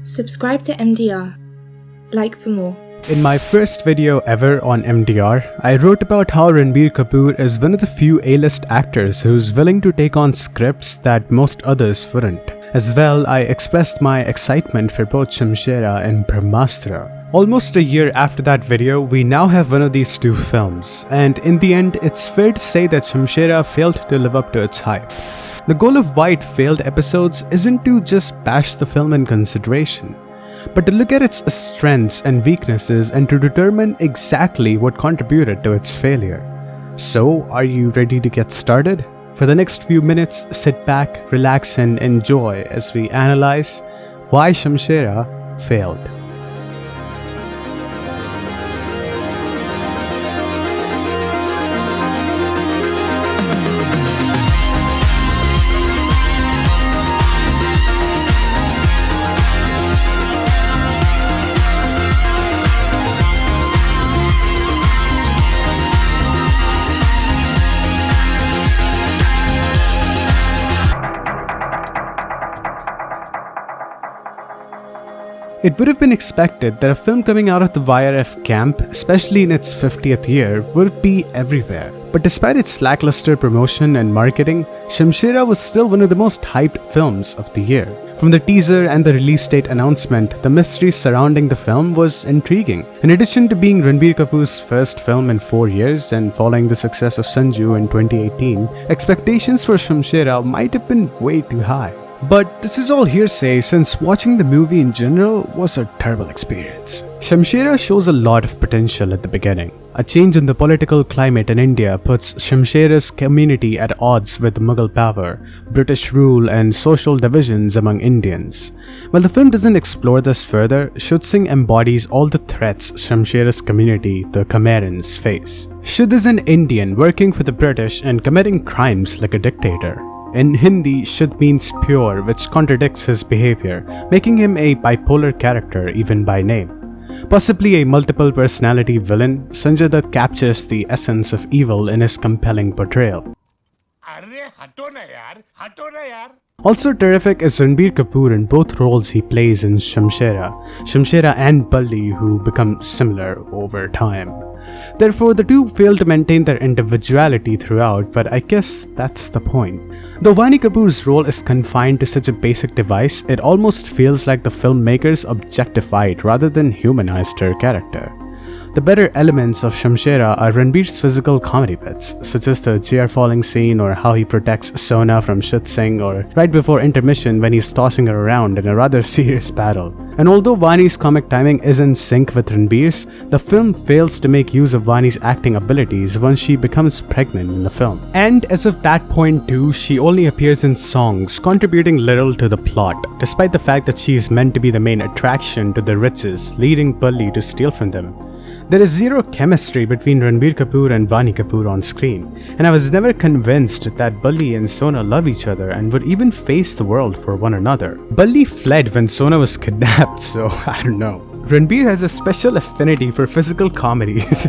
Subscribe to MDR. Like for more. In my first video ever on MDR, I wrote about how Ranbir Kapoor is one of the few A-list actors who's willing to take on scripts that most others wouldn't. As well, I expressed my excitement for both Shamshera and Brahmastra. Almost a year after that video, we now have one of these two films, and in the end, it's fair to say that Shamshera failed to live up to its hype. The goal of why it failed episodes isn't to just bash the film in consideration, but to look at its strengths and weaknesses and to determine exactly what contributed to its failure. So, are you ready to get started? For the next few minutes, sit back, relax and enjoy as we analyze why Shamshera failed. It would have been expected that a film coming out of the YRF camp, especially in its 50th year, would be everywhere. But despite its lackluster promotion and marketing, Shamshera was still one of the most hyped films of the year. From the teaser and the release date announcement, the mystery surrounding the film was intriguing. In addition to being Ranbir Kapoor's first film in 4 years and following the success of Sanju in 2018, expectations for Shamshera might have been way too high. But this is all hearsay since watching the movie in general was a terrible experience. Shamshera shows a lot of potential at the beginning. A change in the political climate in India puts Shamshera's community at odds with Mughal power, British rule and social divisions among Indians. While the film doesn't explore this further, Shudd Singh embodies all the threats Shamshera's community, the Khamerans, face. Shudd is an Indian working for the British and committing crimes like a dictator. In Hindi, Shudd means pure, which contradicts his behavior, making him a bipolar character even by name. Possibly a multiple personality villain, Sanjay Dutt captures the essence of evil in his compelling portrayal. Also terrific is Ranbir Kapoor in both roles he plays in Shamshera and Balli, who become similar over time. Therefore, the two fail to maintain their individuality throughout, but I guess that's the point. Though Vaani Kapoor's role is confined to such a basic device, it almost feels like the filmmakers objectified rather than humanized her character. The better elements of Shamshera are Ranbir's physical comedy bits, such as the chair falling scene or how he protects Sona from Shudd Singh, or right before intermission when he's tossing her around in a rather serious battle. And although Vaani's comic timing is in sync with Ranbir's, the film fails to make use of Vaani's acting abilities once she becomes pregnant in the film. And as of that point too, she only appears in songs, contributing little to the plot, despite the fact that she is meant to be the main attraction to the riches, leading Balli to steal from them. There is zero chemistry between Ranbir Kapoor and Vaani Kapoor on screen, and I was never convinced that Balli and Sona love each other and would even face the world for one another. Balli fled when Sona was kidnapped, so I don't know. Ranbir has a special affinity for physical comedies.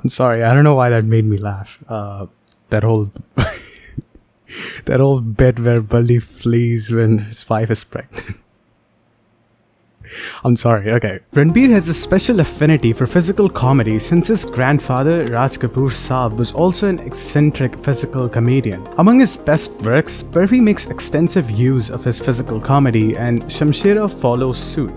I'm sorry, I don't know why that made me laugh. That whole that whole bit where Balli flees when his wife is pregnant. I'm sorry, okay. Ranbir has a special affinity for physical comedy since his grandfather, Raj Kapoor Saab, was also an eccentric physical comedian. Among his best works, Barfi makes extensive use of his physical comedy and Shamshera follows suit.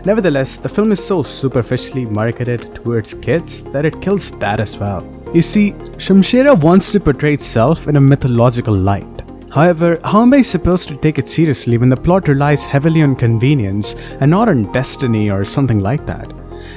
Nevertheless, the film is so superficially marketed towards kids that it kills that as well. You see, Shamshera wants to portray itself in a mythological light. However, how am I supposed to take it seriously when the plot relies heavily on convenience and not on destiny or something like that?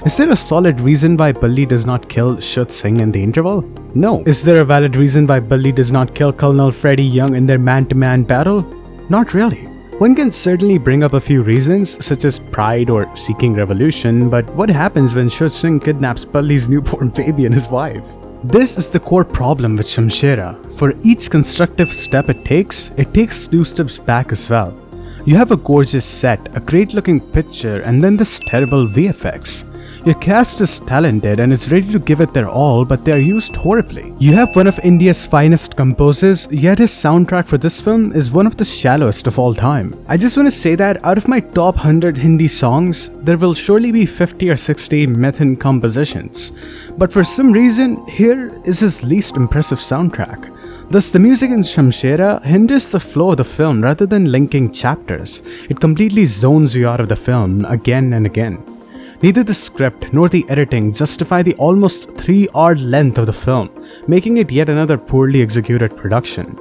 Is there a solid reason why Balli does not kill Shudd Singh in the interval? No. Is there a valid reason why Balli does not kill Colonel Freddie Young in their man-to-man battle? Not really. One can certainly bring up a few reasons, such as pride or seeking revolution, but what happens when Shudd Singh kidnaps Balli's newborn baby and his wife? This is the core problem with Shamshera. For each constructive step it takes 2 steps back as well. You have a gorgeous set, a great looking picture, and then this terrible VFX. Your cast is talented and is ready to give it their all, but they are used horribly. You have one of India's finest composers, yet his soundtrack for this film is one of the shallowest of all time. I just want to say that out of my top 100 Hindi songs, there will surely be 50 or 60 Mithun compositions. But for some reason, here is his least impressive soundtrack. Thus, the music in Shamshera hinders the flow of the film rather than linking chapters. It completely zones you out of the film again and again. Neither the script nor the editing justify the almost 3-hour length of the film, making it yet another poorly executed production.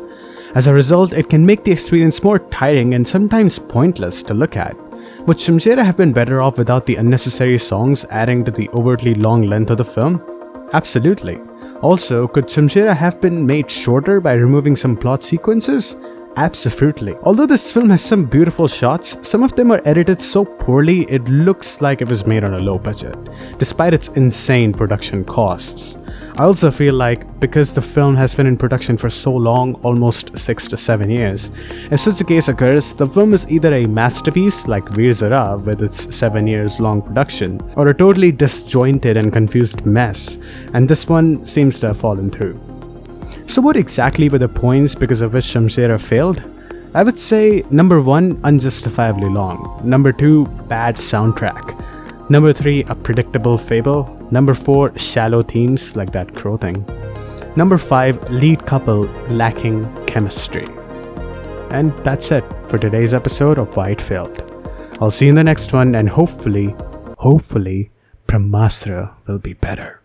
As a result, it can make the experience more tiring and sometimes pointless to look at. Would Shamshera have been better off without the unnecessary songs adding to the overtly long length of the film? Absolutely. Also, could Shamshera have been made shorter by removing some plot sequences? Absolutely. Although this film has some beautiful shots, some of them are edited so poorly it looks like it was made on a low budget, despite its insane production costs. I also feel like because the film has been in production for so long, almost 6 to 7 years, if such a case occurs, the film is either a masterpiece like Veer Zara with its 7 years long production, or a totally disjointed and confused mess, and this one seems to have fallen through. So what exactly were the points because of which Shamshera failed? I would say number 1, unjustifiably long. Number 2, bad soundtrack. Number 3, a predictable fable. Number 4, shallow themes like that crow thing. Number 5, lead couple lacking chemistry. And that's it for today's episode of Why It Failed. I'll see you in the next one, and hopefully, Brahmastra will be better.